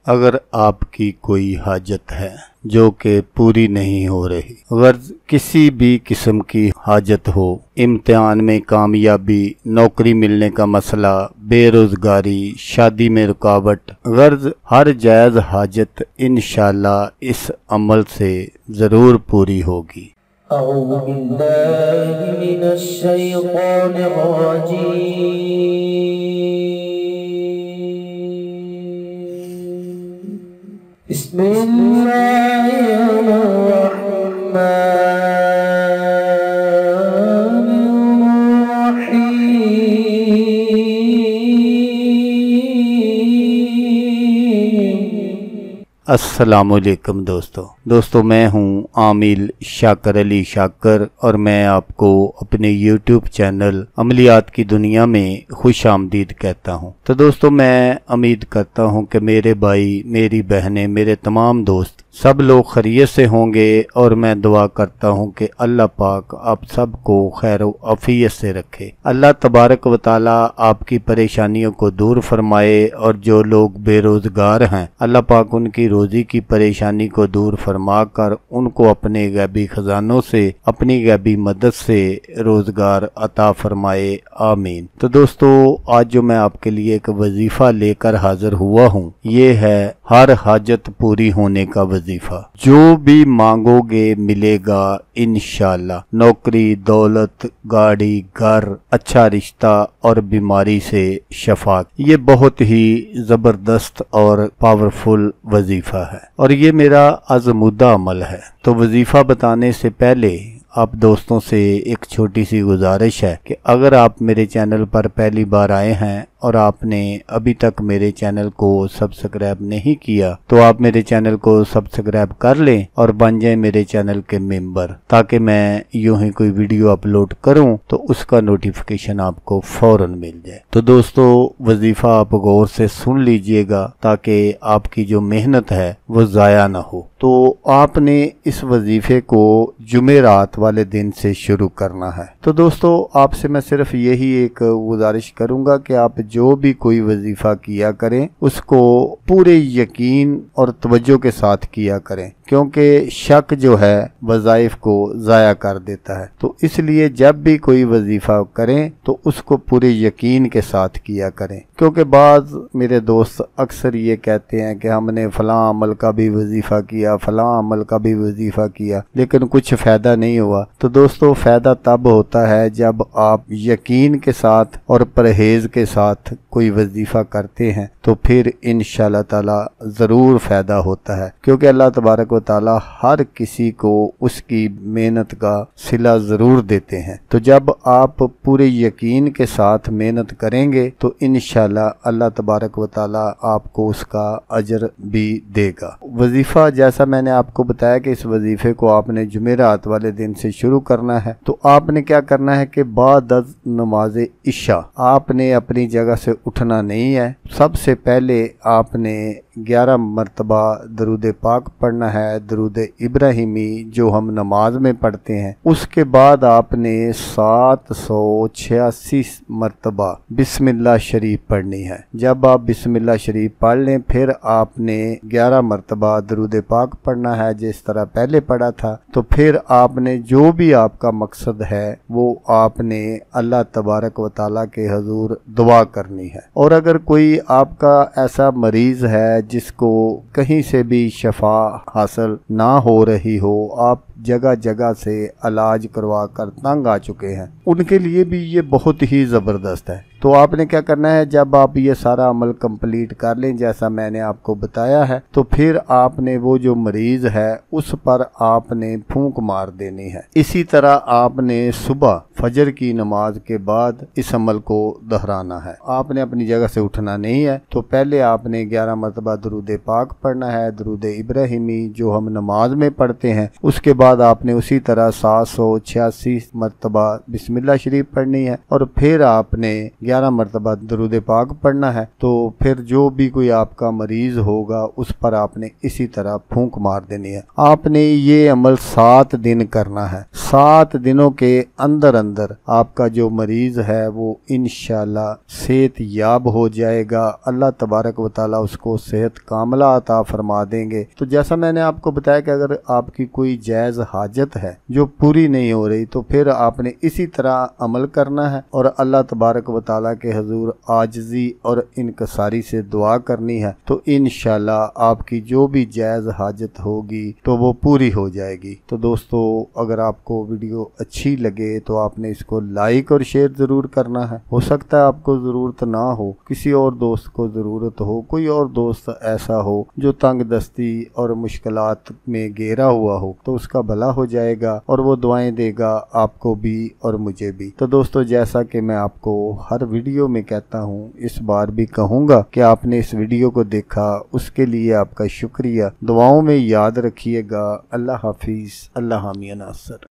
اگر آپ کی کوئی حاجت ہے جو کہ پوری نہیں ہو رہی، غرض کسی بھی قسم کی حاجت ہو، امتحان میں کامیابی، نوکری ملنے کا مسئلہ، بے روزگاری، شادی میں رکاوٹ، غرض ہر جائز حاجت انشاءاللہ اس عمل سے ضرور پوری ہوگی۔ اعوذ باللہ من الشیطان الرجیم، بسم اللہ الرحمن الرحیم۔ السلام علیکم دوستو میں ہوں عامل شاکر علی شاکر، اور میں آپ کو اپنے یوٹیوب چینل عملیات کی دنیا میں خوش آمدید کہتا ہوں۔ تو دوستو میں امید کرتا ہوں کہ میرے بھائی، میری بہنیں، میرے تمام دوست سب لوگ خیریت سے ہوں گے، اور میں دعا کرتا ہوں کہ اللہ پاک آپ سب کو خیر و عافیت سے رکھے۔ اللہ تبارک و تعالی آپ کی پریشانیوں کو دور فرمائے، اور جو لوگ بے روزگار ہیں اللہ پاک ان کی روزی کی پریشانی کو دور فرما کر ان کو اپنے غیبی خزانوں سے، اپنی غیبی مدد سے روزگار عطا فرمائے، آمین۔ تو دوستو آج جو میں آپ کے لیے ایک وظیفہ لے کر حاضر ہوا ہوں، یہ ہے ہر حاجت پوری ہونے کا وظیفہ۔ جو بھی مانگو گے ملے گا انشاءاللہ، نوکری، دولت، گاڑی، گھر، اچھا رشتہ اور بیماری سے شفا۔ یہ بہت ہی زبردست اور پاورفل وظیفہ ہے، اور یہ میرا آزمودہ عمل ہے۔ تو وظیفہ بتانے سے پہلے آپ دوستوں سے ایک چھوٹی سی گزارش ہے کہ اگر آپ میرے چینل پر پہلی بار آئے ہیں اور آپ نے ابھی تک میرے چینل کو سبسکرائب نہیں کیا تو آپ میرے چینل کو سبسکرائب کر لیں اور بن جائیں میرے چینل کے ممبر، تاکہ میں یوں ہی کوئی ویڈیو اپلوڈ کروں تو اس کا نوٹیفیکیشن آپ کو فوراً مل جائے۔ تو دوستو وظیفہ آپ غور سے سن لیجئے گا تاکہ آپ کی جو محنت ہے وہ ضائع نہ ہو۔ تو آپ نے اس وظیفے کو جمعرات والے دن سے شروع کرنا ہے۔ تو دوستو آپ سے میں صرف یہی ایک گزارش کروں گا کہ آپ جو بھی کوئی وظیفہ کیا کریں اس کو پورے یقین اور توجہ کے ساتھ کیا کریں، کیونکہ شک جو ہے وظائف کو ضائع کر دیتا ہے۔ تو اس لیے جب بھی کوئی وظیفہ کریں تو اس کو پورے یقین کے ساتھ کیا کریں، کیونکہ بعض میرے دوست اکثر یہ کہتے ہیں کہ ہم نے فلاں عمل کا بھی وظیفہ کیا، فلاں عمل کا بھی وظیفہ کیا، لیکن کچھ فائدہ نہیں ہوا۔ تو دوستو فائدہ تب ہوتا ہے جب آپ یقین کے ساتھ اور پرہیز کے ساتھ کوئی وظیفہ کرتے ہیں، تو پھر انشاءاللہ تعالی ضرور فائدہ ہوتا ہے، کیونکہ اللہ تبارک و تعالی ہر کسی کو اس کی محنت کا صلہ ضرور دیتے ہیں۔ تو جب آپ پورے یقین کے ساتھ محنت کریں گے تو انشاءاللہ اللہ تبارک و تعالی آپ کو اس کا اجر بھی دے گا۔ وظیفہ جیسا میں نے آپ کو بتایا کہ اس وظیفے کو آپ نے جمعرات والے دن سے شروع کرنا ہے، تو آپ نے کیا کرنا ہے کہ بعد از نماز عشاء آپ نے اپنی جگہ سے اٹھنا نہیں ہے۔ سب سے پہلے آپ نے 11 مرتبہ درود پاک پڑھنا ہے، درود ابراہیمی جو ہم نماز میں پڑھتے ہیں۔ اس کے بعد آپ نے 786 مرتبہ بسم اللہ شریف پڑھنی ہے۔ جب آپ بسم اللہ شریف پڑھ لیں پھر آپ نے 11 مرتبہ درود پاک پڑھنا ہے جس طرح پہلے پڑھا تھا۔ تو پھر آپ نے جو بھی آپ کا مقصد ہے وہ آپ نے اللہ تبارک و تعالیٰ کے حضور دعا کرنی ہے۔ اور اگر کوئی آپ کا ایسا مریض ہے جس کو کہیں سے بھی شفا حاصل نہ ہو رہی ہو، آپ جگہ جگہ سے علاج کروا کر تنگ آ چکے ہیں، ان کے لیے بھی یہ بہت ہی زبردست ہے۔ تو آپ نے کیا کرنا ہے، جب آپ یہ سارا عمل کمپلیٹ کر لیں جیسا میں نے آپ کو بتایا ہے، تو پھر آپ نے وہ جو مریض ہے اس پر آپ نے پھونک مار دینی ہے۔ اسی طرح آپ نے صبح فجر کی نماز کے بعد اس عمل کو دہرانا ہے۔ آپ نے اپنی جگہ سے اٹھنا نہیں ہے، تو پہلے آپ نے 11 مرتبہ درود پاک پڑھنا ہے، درود ابراہیمی جو ہم نماز میں پڑھتے ہیں۔ اس کے بعد بعد آپ نے اسی طرح 786 مرتبہ بسم اللہ شریف پڑھنی ہے، اور پھر آپ نے 11 مرتبہ درود پاک پڑھنا ہے۔ تو پھر جو بھی کوئی آپ کا مریض ہوگا اس پر آپ نے اسی طرح پھونک مار دینی ہے۔ آپ نے یہ عمل 7 دن کرنا ہے۔ 7 دنوں کے اندر آپ کا جو مریض ہے وہ انشاءاللہ صحت یاب ہو جائے گا۔ اللہ تبارک و تعالیٰ اس کو صحت کاملہ عطا فرما دیں گے۔ تو جیسا میں نے آپ کو بتایا کہ اگر آپ کی کوئی جائز حاجت ہے جو پوری نہیں ہو رہی تو پھر آپ نے اسی طرح عمل کرنا ہے اور اللہ تبارک و تعالیٰ کے حضور عاجزی اور انکساری سے دعا کرنی ہے، تو انشاءاللہ آپ کی جو بھی جائز حاجت ہوگی تو وہ پوری ہو جائے گی۔ تو دوستو، اگر آپ کو ویڈیو اچھی لگے تو آپ نے اس کو لائک اور شیئر ضرور کرنا ہے۔ ہو سکتا ہے آپ کو ضرورت نہ ہو، کسی اور دوست کو ضرورت ہو، کوئی اور دوست ایسا ہو جو تنگ دستی اور مشکلات میں گھیرا ہوا ہو، تو اس کا بھلا ہو جائے گا اور وہ دعائیں دے گا آپ کو بھی اور مجھے بھی۔ تو دوستو، جیسا کہ میں آپ کو ہر ویڈیو میں کہتا ہوں، اس بار بھی کہوں گا کہ آپ نے اس ویڈیو کو دیکھا، اس کے لیے آپ کا شکریہ۔ دعاؤں میں یاد رکھیے گا۔ اللہ حافظ، اللہ حامی ناصر۔